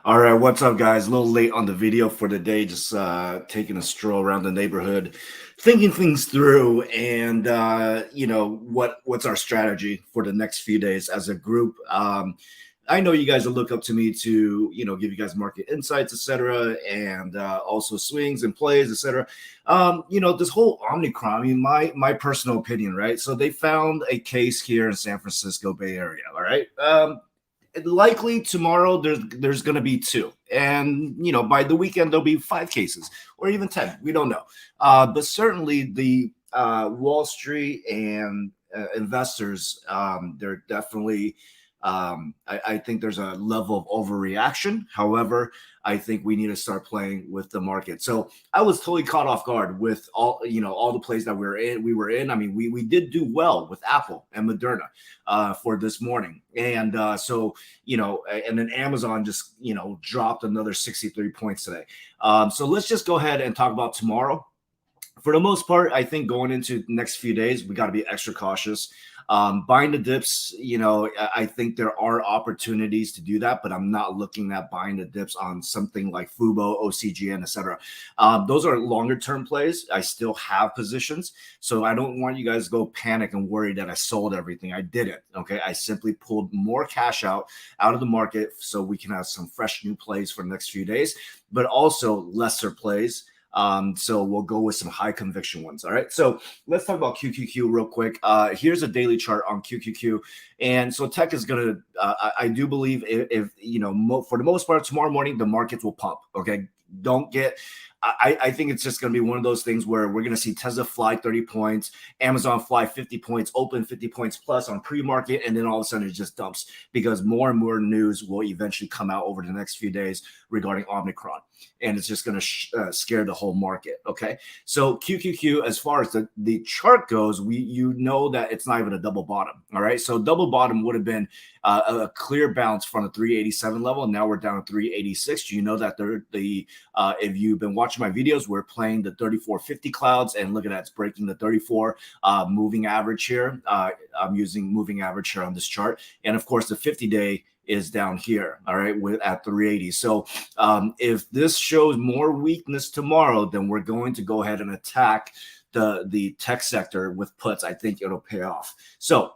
All right, what's up, guys? A little late on the video for the day. Just taking a stroll around the neighborhood, thinking things through, and what's our strategy for the next few days as a group. I know you guys will look up to me to give you guys market insights, etc., and also swings and plays, etc. This whole Omicron. I mean, my personal opinion, right? So they found a case here in San Francisco Bay Area. All right. Likely tomorrow there's going to be two, and by the weekend there'll be 5 cases or even 10. We don't know, but certainly the Wall Street and investors, they're definitely I think there's a level of overreaction. However, I think we need to start playing with the market. So I was totally caught off guard with all the plays that we were in. I mean, we did do well with Apple and Moderna for this morning, and and then Amazon just dropped another 63 points today. So let's just go ahead and talk about tomorrow. For the most part, I think going into the next few days, we got to be extra cautious. Buying the dips, I think there are opportunities to do that, but I'm not looking at buying the dips on something like Fubo, OCGN, etc. Those are longer term plays. I still have positions, so I don't want you guys to go panic and worry that I sold everything. I didn't. Okay, I simply pulled more cash out of the market so we can have some fresh new plays for the next few days, but also lesser plays. So we'll go with some high conviction ones. All right. So let's talk about QQQ real quick. Here's a daily chart on QQQ. And so tech is going to, I do believe if for the most part, tomorrow morning, the markets will pump. Okay. Don't get, I think it's just going to be one of those things where we're going to see Tesla fly 30 points, Amazon fly 50 points, open 50 points plus on pre-market, and then all of a sudden it just dumps because more and more news will eventually come out over the next few days regarding Omicron, and it's just going to scare the whole market. Okay, so QQQ, as far as the chart goes, you know that it's not even a double bottom. All right, so double bottom would have been a clear bounce from the 387 level, and now we're down to 386. You know that if you've been watching my videos, we're playing the 3450 clouds, and look at that, it's breaking the 34 moving average here. I'm using moving average here on this chart, and of course the 50-day is down here, all right, at 380. So if this shows more weakness tomorrow, then we're going to go ahead and attack the tech sector with puts. I think it'll pay off. So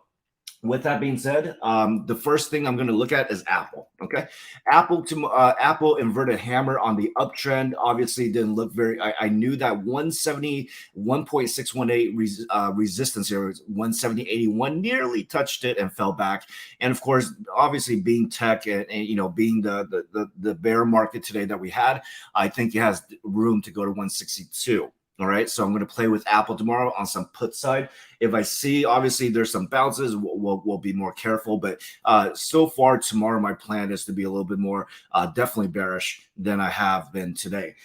with that being said, the first thing I'm going to look at is Apple. Okay, Apple inverted hammer on the uptrend. Obviously, didn't look very. I knew that 170.618 resistance here was 170.81, nearly touched it and fell back. And of course, obviously being tech and being the bear market today that we had, I think it has room to go to 162. All right, so I'm going to play with Apple tomorrow on some put side. If I see, obviously, there's some bounces, we'll be more careful. But so far tomorrow, my plan is to be a little bit more definitely bearish than I have been today.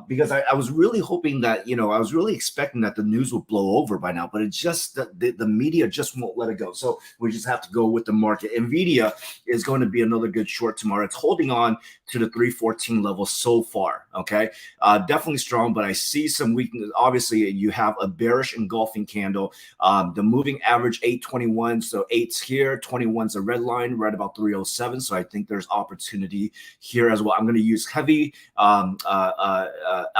Because I was really hoping that, I was really expecting that the news would blow over by now, but it's just the media just won't let it go. So we just have to go with the market. Nvidia is going to be another good short tomorrow. It's holding on to the 314 level so far. Okay, definitely strong, but I see some weakness. Obviously, you have a bearish engulfing candle. The moving average 821, so 8's here, 21's a red line right about 307. So I think there's opportunity here as well. I'm going to use heavy I'm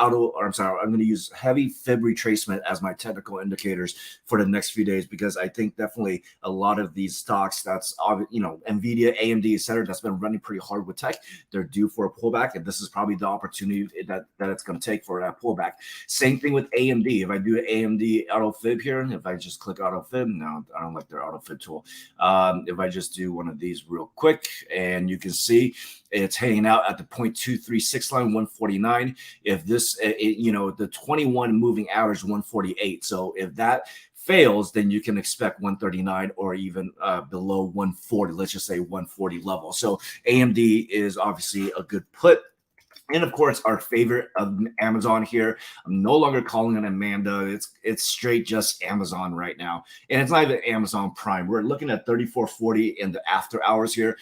going to use heavy fib retracement as my technical indicators for the next few days, because I think definitely a lot of these stocks that's Nvidia, AMD, etc., that's been running pretty hard with tech, they're due for a pullback, and this is probably the opportunity that it's going to take for that pullback. Same thing with AMD. If I do an AMD auto fib here, if I just click auto fib, no, I don't like their auto fib tool. If I just do one of these real quick, and you can see it's hanging out at the 0.236 line, 149. If this, the 21 moving average 148. So if that fails, then you can expect 139 or even below 140. Let's just say 140 level. So AMD is obviously a good put. And of course, our favorite of Amazon here. I'm no longer calling it Amanda. It's straight just Amazon right now. And it's not even Amazon Prime. We're looking at 34.40 in the after hours here.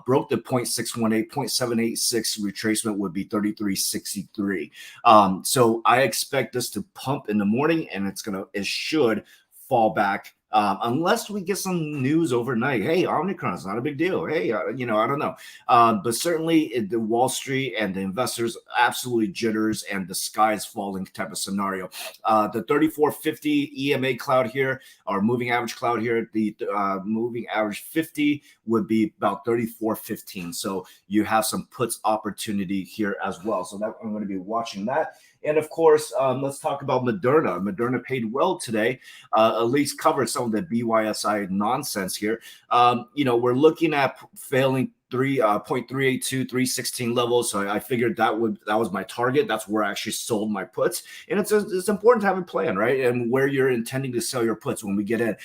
Broke the 0.618, 0.786 retracement would be 33.63. So I expect this to pump in the morning, and it should fall back unless we get some news overnight. Hey, Omicron is not a big deal. Hey, I don't know. But certainly the Wall Street and the investors absolutely jitters and the sky is falling type of scenario. The 3450 EMA cloud here, or moving average cloud here, the moving average 50 would be about 3415. So you have some puts opportunity here as well. So that I'm going to be watching that. And of course, let's talk about Moderna. Moderna paid well today, at least covered some of the BYSI nonsense here. We're looking at failing 3.382 316 levels, so I figured that was my target. That's where I actually sold my puts, and it's important to have a plan, right, and where you're intending to sell your puts when we get in.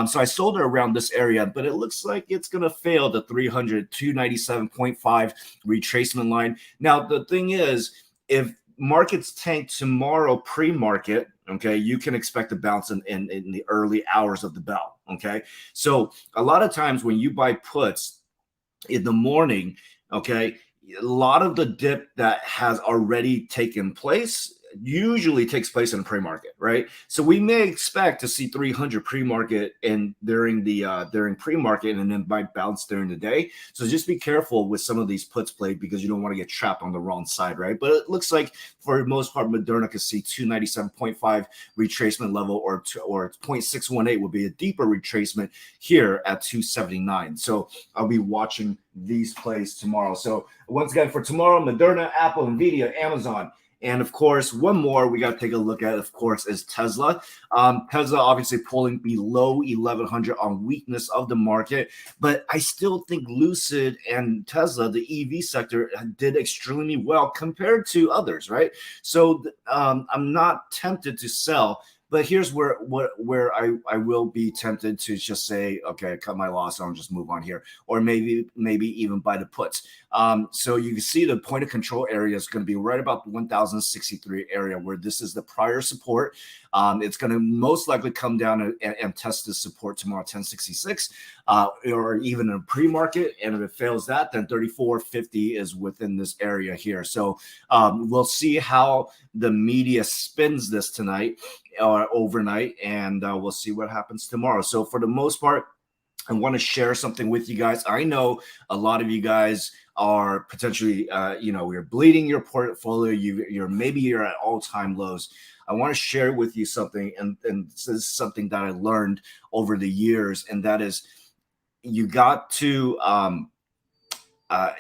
So I sold it around this area, but it looks like it's going to fail the 300 297.5 retracement line. Now the thing is, if markets tank tomorrow pre-market, okay, you can expect a bounce in the early hours of the bell. Okay, so a lot of times when you buy puts in the morning, okay, a lot of the dip that has already taken place usually takes place in pre-market, right? So we may expect to see 300 pre-market and during pre-market, and then might bounce during the day. So just be careful with some of these puts played because you don't want to get trapped on the wrong side, right? But it looks like for the most part, Moderna could see 297.5 retracement level, or 0.618 would be a deeper retracement here at 279. So I'll be watching these plays tomorrow. So once again, for tomorrow, Moderna, Apple, Nvidia, Amazon. And of course, one more we got to take a look at, of course, is Tesla. Tesla obviously pulling below 1100 on weakness of the market, but I still think Lucid and Tesla, the EV sector, did extremely well compared to others, right? So I'm not tempted to sell. But here's where I will be tempted to just say, okay, cut my loss, I'll just move on here, or maybe even buy the puts. So you can see the point of control area is going to be right about the 1063 area, where this is the prior support. It's going to most likely come down and test this support tomorrow, 1066, or even in pre-market. And if it fails that, then 3450 is within this area here. So we'll see how the media spins this tonight or overnight, and we'll see what happens tomorrow. So for the most part, I want to share something with you guys. I know a lot of you guys are potentially, you're bleeding your portfolio. You're at all-time lows. I want to share with you something, and this is something that I learned over the years, and that is, you got to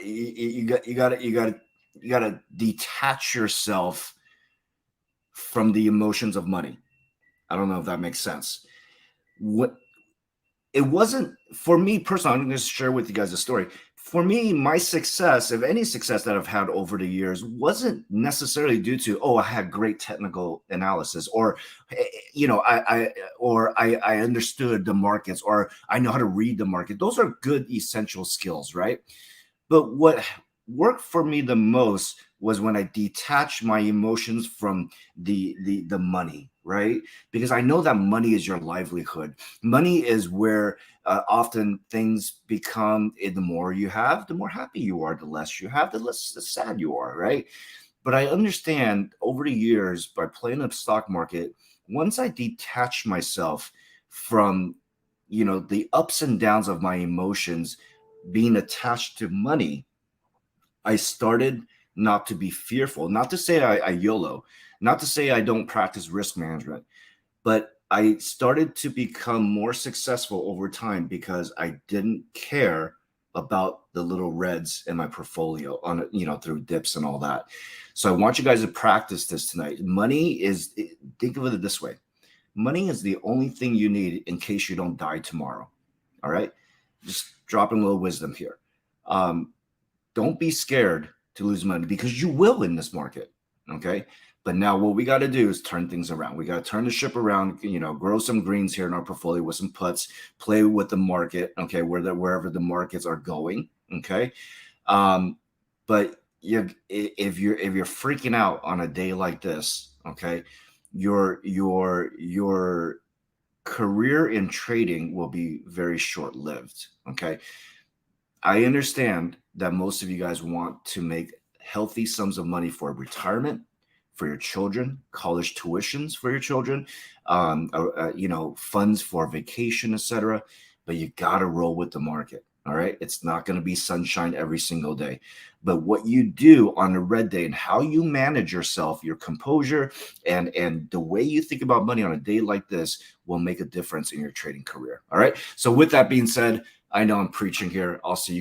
you got to detach yourself from the emotions of money. I don't know if that makes sense. What it wasn't for me personally. I'm going to share with you guys a story. For me, my success, if any success that I've had over the years, wasn't necessarily due to, I had great technical analysis, or I understood the markets, or I know how to read the market. Those are good essential skills, right? But what worked for me the most was when I detached my emotions from the money, right? Because I know that money is your livelihood. Money is where often things become, the more you have, the more happy you are. The less you have, the less sad you are, right? But I understand over the years, by playing the stock market, once I detach myself from the ups and downs of my emotions being attached to money, I started not to be fearful, not to say I YOLO, not to say I don't practice risk management, but I started to become more successful over time because I didn't care about the little reds in my portfolio on, through dips and all that. So I want you guys to practice this tonight. Think of it this way. Money is the only thing you need in case you don't die tomorrow. All right. Just dropping a little wisdom here. Don't be scared to lose money, because you will in this market. Okay. But now what we got to do is turn things around. We got to turn the ship around, grow some greens here in our portfolio with some puts, play with the market. Okay. Wherever the markets are going. Okay. But if you're freaking out on a day like this, okay, your career in trading will be very short-lived. Okay. I understand that most of you guys want to make healthy sums of money for retirement, for your children, college tuitions for your children, funds for vacation, etc. But you got to roll with the market. All right. It's not going to be sunshine every single day. But what you do on a red day and how you manage yourself, your composure, and the way you think about money on a day like this will make a difference in your trading career. All right. So with that being said, I know I'm preaching here. I'll see you